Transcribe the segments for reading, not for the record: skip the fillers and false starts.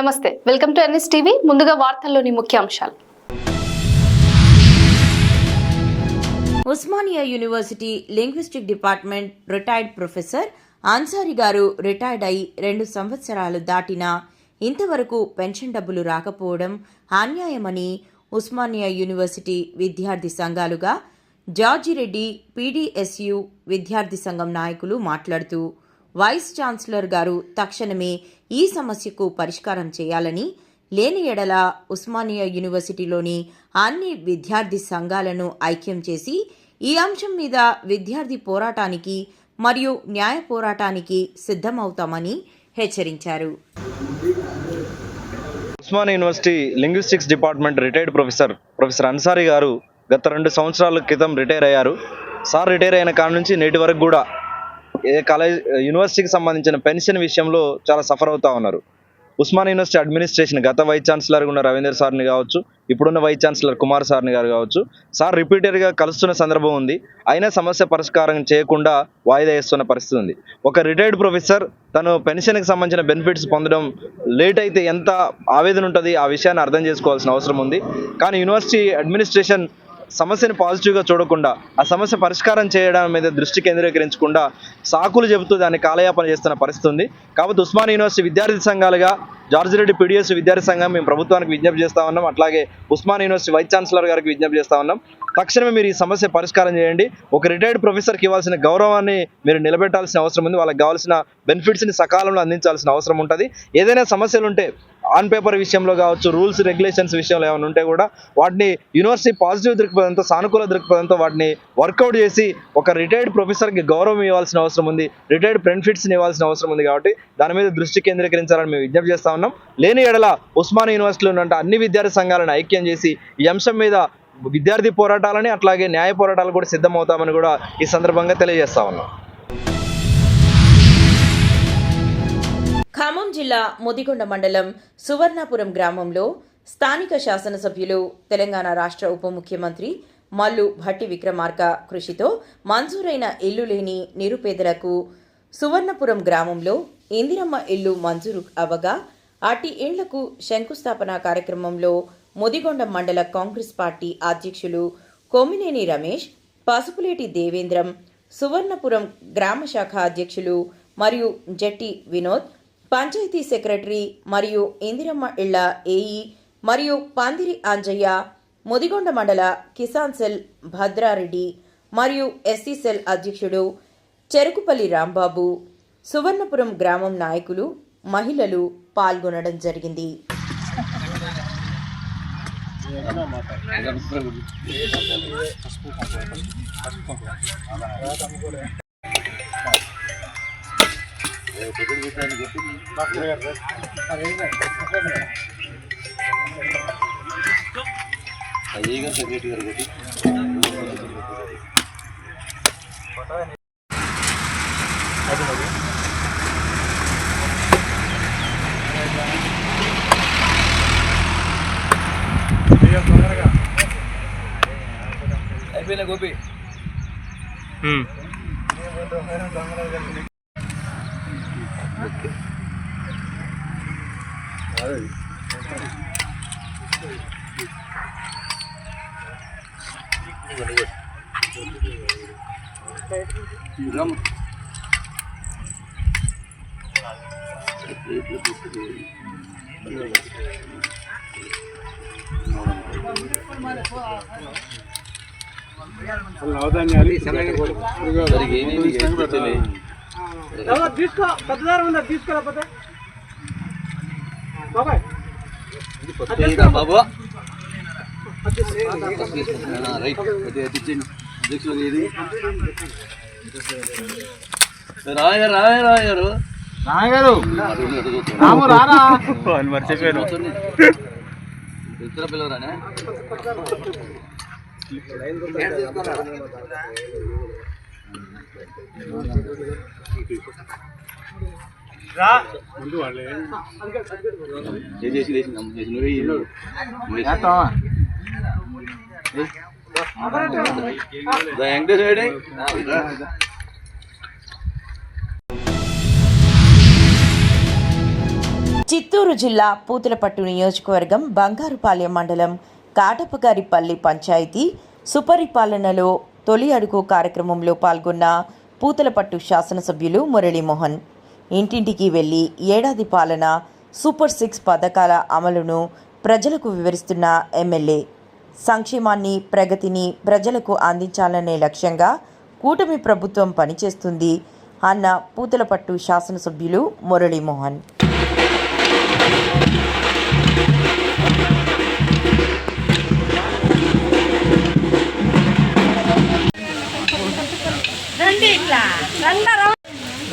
నమస్తే, welcome to NS TV. ముందుగా వార్తల్లోని ముఖ్యాంశాలు. Osmania university linguistic department retired professor Ansari గారు రిటైర్డ్ అయి 2 సంవత్సరాలు దాటినా ఇంతవరకు పెన్షన్ డబ్బులు రాకపోవడం అన్యాయమని ఉస్మానియా యూనివర్సిటీ విద్యార్థి సంఘాలుగా జార్జిరెడ్డి పీడీఎస్యు విద్యార్థి సంఘం నాయకులు మాట్లాడుతూ వైస్ ఛాన్సలర్ గారు తక్షణమే ఈ సమస్యకు పరిష్కారం చేయాలని, లేని ఎడల ఉస్మానియా యూనివర్సిటీలోని అన్ని విద్యార్థి సంఘాలను ఐక్యం చేసి ఈ అంశం మీద విద్యార్థి పోరాటానికి మరియు న్యాయ పోరాటానికి సిద్ధమవుతామని హెచ్చరించారు. Osmania university linguistics department retired professor Ansari గారు గత 2 సంవత్సరాల క్రితం రిటైర్ అయ్యారు. సార్ రిటైర్ అయిన కాడ నుంచి నేటి వరకు కూడా యూనివర్సిటీకి సంబంధించిన పెన్షన్ విషయంలో చాలా సఫర్ అవుతా ఉన్నారు. ఉస్మానియా యూనివర్సిటీ అడ్మినిస్ట్రేషన్ గత వైస్ ఛాన్సలర్ ఉన్న రవీందర్ సార్ని కావచ్చు, ఇప్పుడున్న వైస్ ఛాన్సలర్ కుమార్ సార్ని గారు కావచ్చు, సార్ రిపీటెడ్గా కలుస్తున్న సందర్భం ఉంది. అయినా సమస్య పరిష్కారం చేయకుండా వాయిదా వేస్తున్న పరిస్థితి ఉంది. ఒక రిటైర్డ్ ప్రొఫెసర్ తను పెన్షన్కి సంబంధించిన బెనిఫిట్స్ పొందడం లేట్ అయితే ఎంత ఆవేదన ఉంటుంది, ఆ విషయాన్ని అర్థం చేసుకోవాల్సిన అవసరం ఉంది. కానీ యూనివర్సిటీ అడ్మినిస్ట్రేషన్ సమస్యను పాజిటివ్గా చూడకుండా ఆ సమస్య పరిష్కారం చేయడం మీద దృష్టి కేంద్రీకరించకుండా సాకులు చెబుతూ దాన్ని కాలయాపన చేస్తున్న పరిస్థితి ఉంది. కాబట్టి ఉస్మానియా యూనివర్సిటీ విద్యార్థి సంఘాలుగా జార్జిరెడ్డి పీడీఎస్ విద్యార్థి సంఘం మేము ప్రభుత్వానికి విజ్ఞప్తి చేస్తా ఉన్నాం. అట్లాగే ఉస్మానియా యూనివర్సిటీ వైస్ ఛాన్సలర్ గారికి విజ్ఞప్తి చేస్తా ఉన్నాం. తక్షణమే మీరు ఈ సమస్య పరిష్కారం చేయండి. ఒక రిటైర్డ్ ప్రొఫెసర్కి ఇవ్వాల్సిన గౌరవాన్ని మీరు నిలబెట్టాల్సిన అవసరం ఉంది. వాళ్ళకి కావాల్సిన బెనిఫిట్స్ని సకాలంలో అందించాల్సిన అవసరం ఉంటుంది. ఏదైనా సమస్యలు ఉంటే ఆన్ పేపర్ విషయంలో కావచ్చు, రూల్స్ రెగ్యులేషన్స్ విషయంలో ఏమైనా ఉంటే కూడా వాటిని యూనివర్సిటీ పాజిటివ్ దృక్పథంతో, సానుకూల దృక్పథంతో వాటిని వర్కౌట్ చేసి ఒక రిటైర్డ్ ప్రొఫెసర్కి గౌరవం ఇవ్వాల్సిన అవసరం ఉంది, రిటైర్డ్ బెనిఫిట్స్ని ఇవ్వాల్సిన అవసరం ఉంది. కాబట్టి దాని మీద దృష్టి కేంద్రీకరించాలని మేము విజ్ఞప్తి చేస్తా ఉన్నాం. లేని ఎడల ఉస్మానియా యూనివర్సిటీలో ఉన్న అన్ని విద్యార్థి సంఘాలను ఐక్యం చేసి ఈ అంశం మీద విద్యార్థి పోరాటాలని అట్లాగే న్యాయ పోరాటాలు కూడా సిద్ధమవుతామని కూడా ఈ సందర్భంగా తెలియజేస్తా ఉన్నాం. ఖమ్మం జిల్లా ముదిగొండ మండలం సువర్ణపురం గ్రామంలో స్థానిక శాసనసభ్యులు, తెలంగాణ రాష్ట్ర ఉప ముఖ్యమంత్రి మల్లు భట్టి విక్రమార్క కృషితో మంజూరైన ఇల్లు లేని నిరుపేదలకు సువర్ణపురం గ్రామంలో ఇందిరమ్మ ఇల్లు మంజూరు అవ్వగా అట్టి ఇండ్లకు శంకుస్థాపన కార్యక్రమంలో ముదిగొండ మండల కాంగ్రెస్ పార్టీ అధ్యక్షులు కొమ్మినేని రమేష్, పసుపులేటి దేవేంద్రం, సువర్ణపురం గ్రామ శాఖ అధ్యక్షులు మరియు జట్టి వినోద్, పంచాయతీ సెక్రటరీ మరియు ఇందిరమ్మ ఇళ్ల ఏఈ మరియు పందిరి అంజయ్య, ముదిగొండ మండల కిసాన్ సెల్ భద్రారెడ్డి మరియు ఎస్సీ సెల్ అధ్యక్షుడు చెరుకుపల్లి రాంబాబు, సువర్ణపురం గ్రామం నాయకులు, మహిళలు పాల్గొనడం జరిగింది. అయిపోయినా గోపి తీసుకో పెద్దదారు ఉందా, తీసుకోలేకపోతే బాబు రాయగారు మర్చిపోయాను ఇతర పిల్లరానే ముందు వాళ్ళే చిత్తూరు జిల్లా పూతలపట్టు నియోజకవర్గం బంగారుపాలెం మండలం కాటపగారిపల్లి పంచాయతీ సుపరిపాలనలో తొలి అడుగు కార్యక్రమంలో పాల్గొన్న పూతలపట్టు శాసనసభ్యులు మురళీమోహన్ ఇంటింటికి వెళ్లి ఏడాది పాలన సూపర్ 6 పథకాల అమలును ప్రజలకు వివరిస్తున్న ఎమ్మెల్యే సంక్షేమాన్ని ప్రగతిని ప్రజలకు అందించాలనే లక్ష్యంగా కూటమి ప్రభుత్వం పనిచేస్తుంది అన్న పూతలపట్టు శాసనసభ్యులు మురళీమోహన్.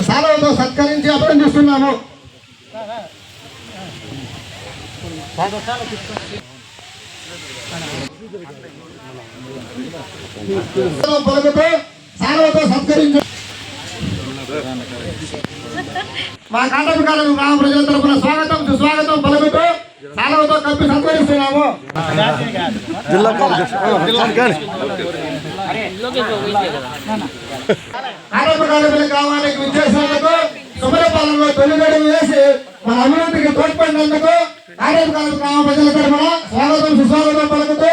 సాలవతో సత్కరించి అభినందిస్తున్నాము. పలుకుతూ సాలవతో సత్కరించు మా కాటపగారి గ్రామ ప్రజల తరపున స్వాగతం సుస్వాగతం పలుకుతూ సాలవతో కలిపి సత్కరిస్తున్నాము. కాటపగారి గ్రామానికి విచ్చేసినందుకు సుపరిపాలనలో తొలిగడుగు వేసి మన అభివృద్ధికి తోడ్పడినందుకు కాటపగారి గ్రామ ప్రజల తరపున స్వాగతం సుస్వాగతం పలుకుతూ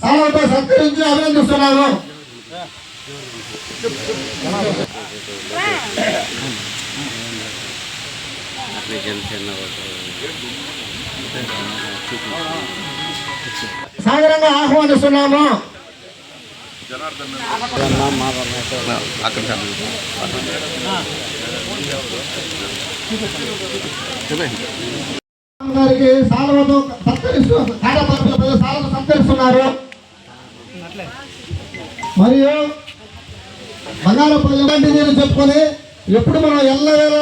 సాలవతో సత్కరించి అభినందిస్తున్నాము. సాగరంగా ఆహ్వానిస్తున్నాము. గారికి సాలవతో సత్కరిస్తున్నారు. మరియు బంగారపల్లి లాంటి నేను చెప్పుకొని ఎప్పుడు మనం ఎల్లవేళ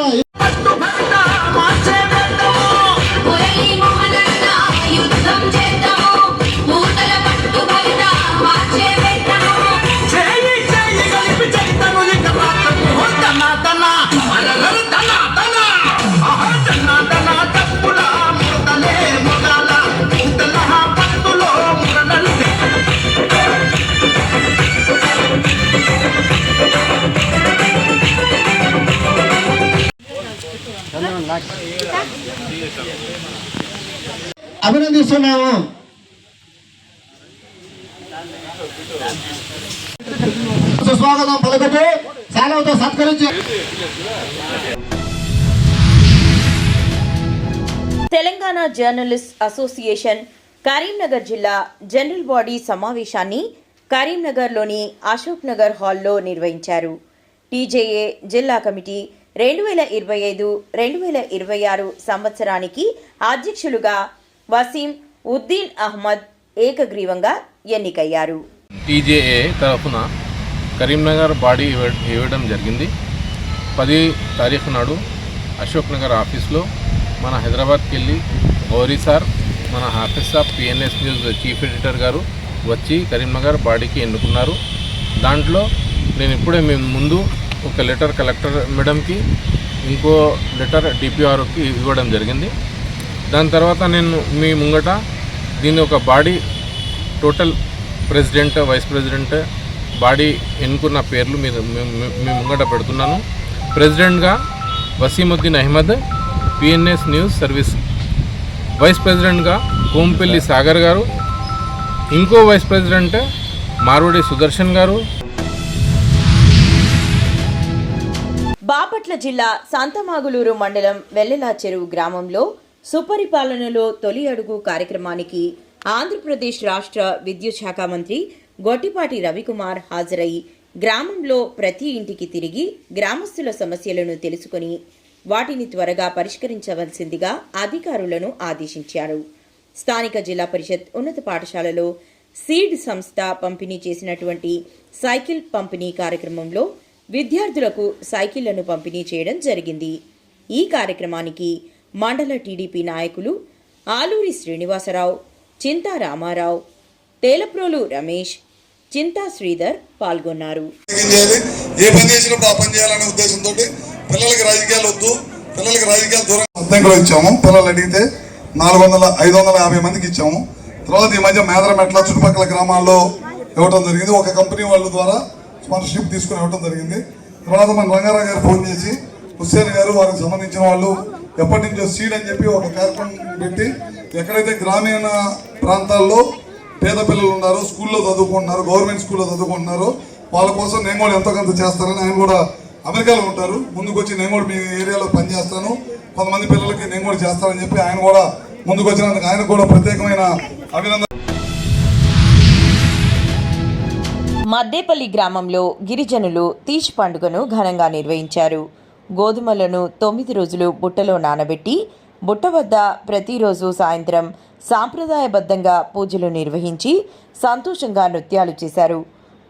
అభినందిస్తున్నాము. స్వాగతం పలుకుతూ సాలవతో సత్కరించి తెలంగాణ జర్నలిస్ట్ అసోసియేషన్ కరీంనగర్ జిల్లా జనరల్ బాడీ సమావేశాన్ని కరీంనగర్లోని అశోక్ నగర్ హాల్లో నిర్వహించారు. టీజేఏ జిల్లా కమిటీ 2025-2026 సంవత్సరానికి అధ్యక్షులుగా వసీం ఉద్దీన్ అహ్మద్ ఏకగ్రీవంగా ఎన్నికయ్యారు. టీజేఏ తరఫున కరీంనగర్ బాడీ ఇవ్వడం జరిగింది. 10 తారీఖు నాడు అశోక్ నగర్ ఆఫీస్లో మన హైదరాబాద్కి వెళ్ళి గౌరీ సార్, మన హాఫీజ్ సాబ్, పిఎన్ఎస్ న్యూస్ చీఫ్ ఎడిటర్ గారు వచ్చి కరీంనగర్ బాడీకి ఎన్నుకున్నారు. దాంట్లో నేను ఇప్పుడే మేము ముందు ఒక లెటర్ కలెక్టర్ మేడంకి, ఇంకో లెటర్ డిపిఆర్కి ఇవ్వడం జరిగింది. దాని తర్వాత నేను మీ ముంగట దీన్ని ఒక body total president, vice president body ఎన్నుకున్న పేర్లు మీ ముంగట పెడుతున్నాను. ప్రెసిడెంట్గా Wasimuddin Ahmed, PNS news service. Vice ప్రెసిడెంట్గా కోంపల్లి సాగర్ గారు, ఇంకో వైస్ ప్రెసిడెంట్ మార్వడి సుదర్శన్ గారు. బాపట్ల జిల్లా సంతమాగులూరు మండలం వెల్లెల చెరువు గ్రామంలో సుపరిపాలనలో తొలి అడుగు కార్యక్రమానికి ఆంధ్రప్రదేశ్ రాష్ట్ర విద్యుత్ శాఖ మంత్రి గొట్టిపాటి రవికుమార్ హాజరై గ్రామంలో ప్రతి ఇంటికి తిరిగి గ్రామస్తుల సమస్యలను తెలుసుకుని వాటిని త్వరగా పరిష్కరించవలసిందిగా అధికారులను ఆదేశించారు. స్థానిక జిల్లా పరిషత్ ఉన్నత పాఠశాలలో సీడ్ సంస్థ పంపిణీ చేసినటువంటి సైకిల్ పంపిణీ కార్యక్రమంలో విద్యార్థులకు సైకిళ్లను పంపిణీ చేయడం జరిగింది. ఈ కార్యక్రమానికి మండల టీడీపీ నాయకులు ఆలూరి శ్రీనివాసరావు, చింతా రామారావు, తేలప్రోలు రమేష్, చింతా శ్రీధర్ పాల్గొన్నారు. ఏ పని చేసినప్పుడు ఆ పని చేయాలనే ఉద్దేశంతో పిల్లలకి రాజకీయాలు వద్దు, పిల్లలకి రాజకీయాలు దూరం అద్దెంకులు ఇచ్చాము. పిల్లలు అడిగితే 550 మందికి ఇచ్చాము. తర్వాత ఈ మధ్య మేదరమెట్ల చుట్టుపక్కల గ్రామాల్లో ఇవ్వడం జరిగింది. ఒక కంపెనీ వాళ్ళ ద్వారా స్పాన్సర్షిప్ తీసుకుని ఇవ్వడం జరిగింది. తర్వాత మన రంగారావు గారు ఫోన్ చేసి హుస్సేన్ గారు, వారికి సంబంధించిన వాళ్ళు ఎప్పటి నుంచో సీడ్ అని చెప్పి ఒక కార్యక్రమం పెట్టి ఎక్కడైతే గ్రామీణ ప్రాంతాల్లో పేద పిల్లలు ఉన్నారో, స్కూల్లో చదువుకుంటున్నారు, గవర్నమెంట్ స్కూల్లో చదువుకుంటున్నారో వాళ్ళ కోసం నేను కూడా ఎంతో కొంత చేస్తానని, ఆయన కూడా అమెరికాలో ఉంటారు, ముందుకు వచ్చి నేను కూడా మీ ఏరియాలో పనిచేస్తాను, కొంతమంది పిల్లలకి నేను కూడా చేస్తానని చెప్పి ఆయన కూడా ముందుకు వచ్చినందుకు ఆయన కూడా ప్రత్యేకమైన అభినందన. మద్దేపల్లి గ్రామంలో గిరిజనులు తీజ్ పండుగను ఘనంగా నిర్వహించారు. గోధుమలను 9 రోజులు బుట్టలో నానబెట్టి బుట్ట వద్ద ప్రతిరోజు సాయంత్రం సాంప్రదాయబద్ధంగా పూజలు నిర్వహించి సంతోషంగా నృత్యాలు చేశారు.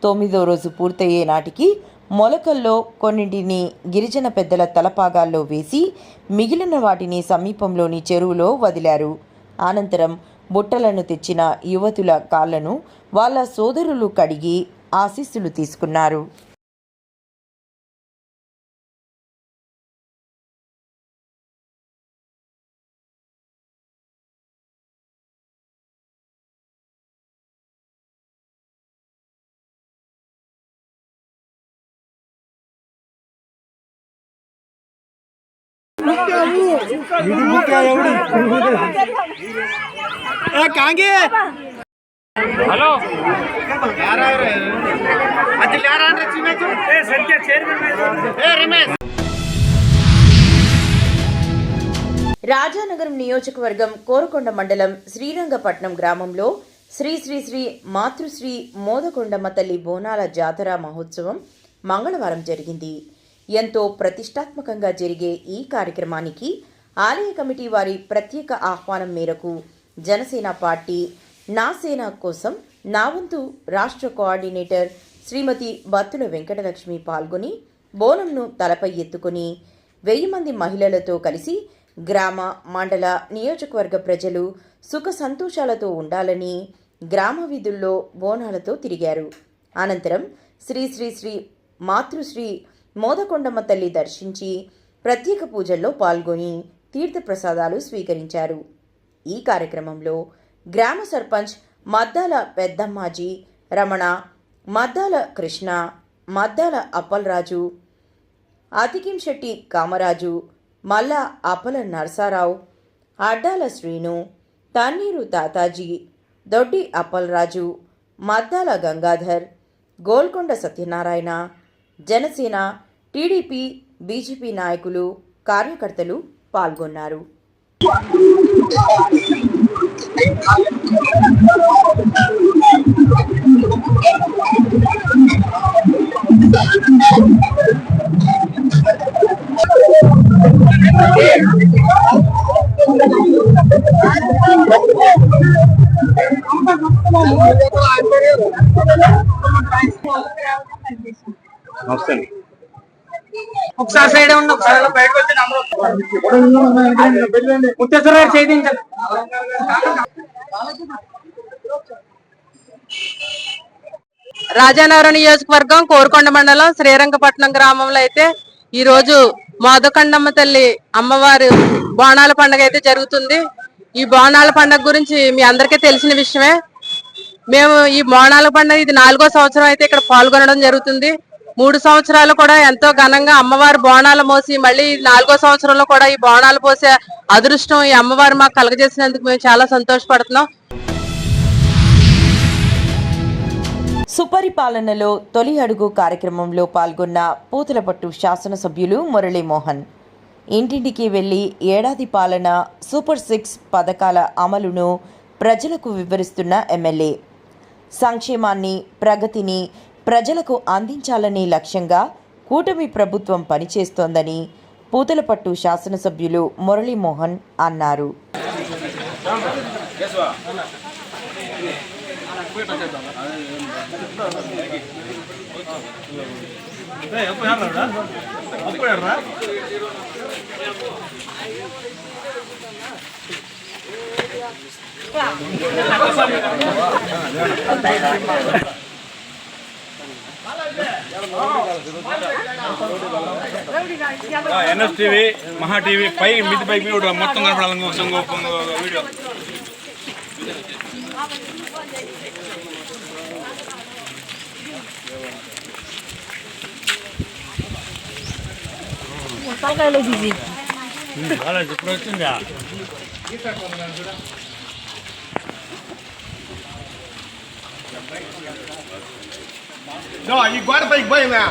9వ రోజు పూర్తయ్యే నాటికి మొలకల్లో కొన్నింటిని గిరిజన పెద్దల తలపాగాల్లో వేసి మిగిలిన వాటిని సమీపంలోని చెరువులో వదిలారు. అనంతరం బుట్టలను తెచ్చిన యువతుల కాళ్లను వాళ్ళ సోదరులు కడిగి ఆశీస్సులు తీసుకున్నారు. రాజానగరం నియోజకవర్గం కోరుకొండ మండలం శ్రీరంగపట్నం గ్రామంలో శ్రీ శ్రీ శ్రీ మాతృశ్రీ మోదకొండమ్మ తల్లి బోనాల జాతర మహోత్సవం మంగళవారం జరిగింది. ఎంతో ప్రతిష్టాత్మకంగా జరిగే ఈ కార్యక్రమానికి ఆలయ కమిటీ వారి ప్రత్యేక ఆహ్వానం మేరకు జనసేన పార్టీ నా సేన కోసం నా వంతు రాష్ట్ర కోఆర్డినేటర్ శ్రీమతి బత్తుల వెంకటలక్ష్మి పాల్గొని బోనంను తలపై ఎత్తుకొని 1000 మంది మహిళలతో కలిసి గ్రామ, మండల, నియోజకవర్గ ప్రజలు సుఖ సంతోషాలతో ఉండాలని గ్రామ వీధుల్లో బోనాలతో తిరిగారు. అనంతరం శ్రీ శ్రీ శ్రీ మాతృశ్రీ మోదకొండమ్మ తల్లి దర్శించి ప్రత్యేక పూజల్లో పాల్గొని తీర్థప్రసాదాలు స్వీకరించారు. ఈ కార్యక్రమంలో గ్రామ సర్పంచ్ మద్దాల పెద్దమ్మాజీ రమణ, మద్దాల కృష్ణ, మద్దాల అప్పలరాజు, అతికింశెట్టి కామరాజు, మల్ల అప్పల నరసారావు, అడ్డాల శ్రీను, తన్నీరు తాతాజీ, దొడ్డి అప్పలరాజు, మద్దాల గంగాధర్, గోల్కొండ సత్యనారాయణ, జనసేన, టీడీపీ, బీజేపీ నాయకులు, కార్యకర్తలు పాల్గొన్నారు. ఒకసారి సైడ్ ఉండి ఒకసారి బయటకు వచ్చి ముత్తేశ్వరరావు చేయించాలి. రాజానగరం నియోజకవర్గం కోరుకొండ మండలం శ్రీరంగపట్నం గ్రామంలో అయితే ఈ రోజు మోదకొండమ్మ తల్లి అమ్మవారు బోనాల పండుగ అయితే జరుగుతుంది. ఈ బోనాల పండుగ గురించి మీ అందరికీ తెలిసిన విషయమే. మేము ఈ బోనాల పండుగ ఇది 4వ సంవత్సరం అయితే ఇక్కడ పాల్గొనడం జరుగుతుంది. 3 సంవత్సరాలు కూడా ఎంతో ఘనంగా అమ్మవారు బోనాలు మోసి మళ్ళీ 4వ సంవత్సరంలో కూడా ఈ బోనాలు పోసే అదృష్టం ఈ అమ్మవారు మాకు కలగజేసినందుకు మేము చాలా సంతోషపడుతున్నాం. సుపరిపాలనలో తొలి అడుగు కార్యక్రమంలో పాల్గొన్న పూతలపట్టు శాసనసభ్యులు మురళీమోహన్ ఇంటింటికి వెళ్లి ఏడాది పాలన, సూపర్ 6 పథకాల అమలును ప్రజలకు వివరిస్తున్న ఎమ్మెల్యే సంక్షేమాన్ని, ప్రగతిని ప్రజలకు అందించాలనే లక్ష్యంగా కూటమి ప్రభుత్వం పనిచేస్తోందని పూతలపట్టు శాసనసభ్యులు మురళీమోహన్ అన్నారు. ఎన్ఎస్టీవీ, మహా టీవీ పై మిద్ది పై మొత్తం కనపడాలని వీడియో ఇప్పుడు వచ్చిందా ఈ గోడ పైకి పోయినా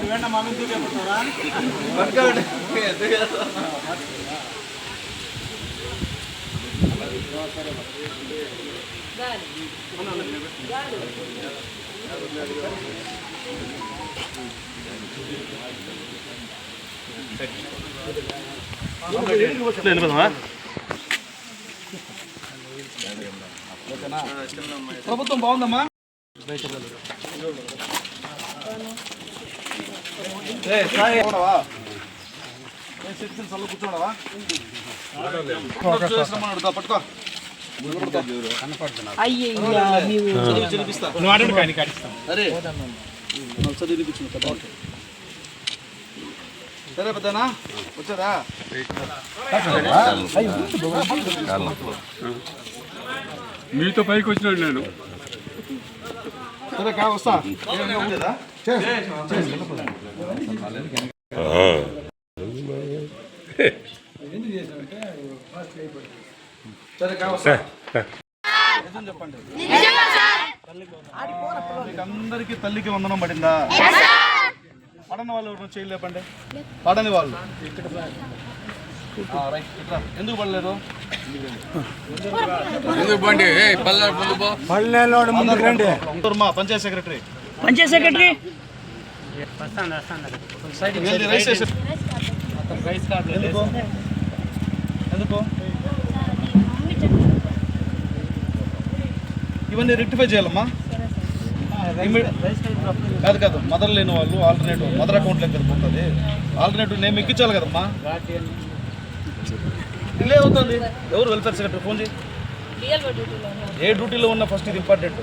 నువ్వేనా మమ్మీ చూపెడతారా ప్రభుత్వం బాగుందమ్మా. కూర్చోడవా పట్టుకో సరే పెద్దనా వచ్చారా మీతో పైకి వచ్చినాడు నేను సరే వస్తా సరే చెప్పండి మీకు అందరికీ తల్లికి వందనం పడిందా? పడని వాళ్ళు ఎవరు చేయలేపండి. పడని వాళ్ళు ఎందుకు పడలేదు? పంచాయత్ సెక్రటరీ ఎందుకు ఇవన్నీ రెక్టిఫై చేయాలమ్మా. కాదు మదర్ లేని వాళ్ళు ఆల్టర్నేటివ్ మదర్ అకౌంట్ లెక్క పోతుంది. ఆల్టర్నేటివ్ నేమ్ ఎక్కించాలి కదమ్మా. డిలే అవుతుంది. ఎవరు వెల్ఫేర్ సెక్రటరీ ఫోన్ చేయి. ఏ డ్యూటీలో ఉన్నా ఫస్ట్ ఇది ఇంపార్టెంట్.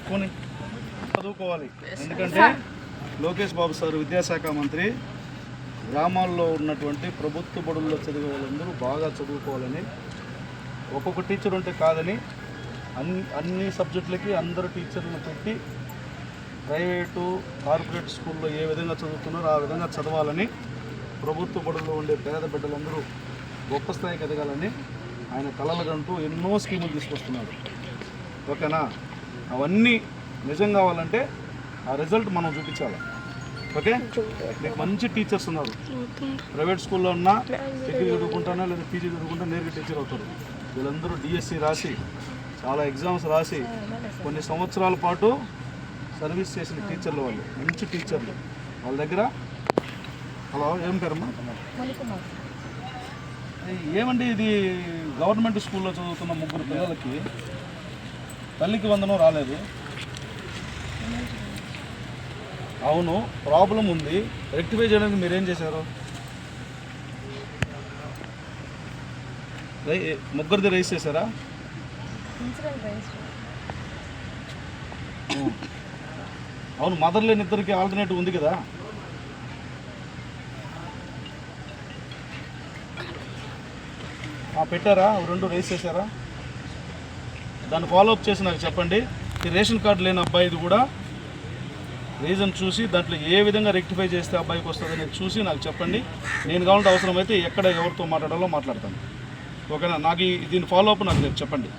ఫోన్ చదువుకోవాలి. ఎందుకంటే లోకేష్ బాబు సార్ విద్యాశాఖ మంత్రి గ్రామాల్లో ఉన్నటువంటి ప్రభుత్వ బడుల్లో చదివే వాళ్ళందరూ బాగా చదువుకోవాలని, ఒక్కొక్క టీచర్ ఉంటే కాదని అన్ని సబ్జెక్టులకి అందరు టీచర్లను పెట్టి ప్రైవేటు కార్పొరేట్ స్కూల్లో ఏ విధంగా చదువుతున్నారో ఆ విధంగా చదవాలని, ప్రభుత్వ బడుల్లో ఉండే పేద బిడ్డలందరూ గొప్ప స్థాయికి ఎదగాలని ఆయన కలలుగంటూ ఎన్నో స్కీములు తీసుకొస్తున్నారు. ఓకేనా? అవన్నీ నిజం కావాలంటే ఆ రిజల్ట్ మనం చూపించాలి. ఓకే? మీకు మంచి టీచర్స్ ఉన్నారు. ప్రైవేట్ స్కూల్లో ఉన్నా డిగ్రీ చదువుకుంటానా లేదా పీజీ చదువుకుంటా నేరుగా టీచర్ అవుతారు. వీళ్ళందరూ డిఎస్సి రాసి చాలా ఎగ్జామ్స్ రాసి కొన్ని సంవత్సరాల పాటు సర్వీస్ చేసిన టీచర్లు, వాళ్ళు మంచి టీచర్లు. వాళ్ళ దగ్గర హలో ఏం పేరమ్మా? ఏమండి ఇది గవర్నమెంట్ స్కూల్లో చదువుతున్న 3 పిల్లలకి తల్లికి వందనం రాలేదు. అవును, ప్రాబ్లం ఉంది. రెక్టిఫై చేయడానికి మీరేం చేశారు? ముగ్గురిది రైస్ చేశారా? అవును, మదర్ లేని ఇద్దరికి ఆల్టర్నేటివ్ ఉంది కదా. పెట్టారా? 2 రైస్ చేశారా? దాన్ని ఫాలోఅప్ చేసి నాకు చెప్పండి. ఈ రేషన్ కార్డు లేని అబ్బాయిది కూడా రీజన్ చూసి దాంట్లో ఏ విధంగా రెక్టిఫై చేస్తే అబ్బాయికి వస్తుందని చూసి నాకు చెప్పండి. నేను కావాలంటే అవసరమైతే ఎక్కడ ఎవరితో మాట్లాడాలో మాట్లాడతాను. ఓకేనా? నాకు దీని ఫాలోఅప్ నాకు చెప్పండి.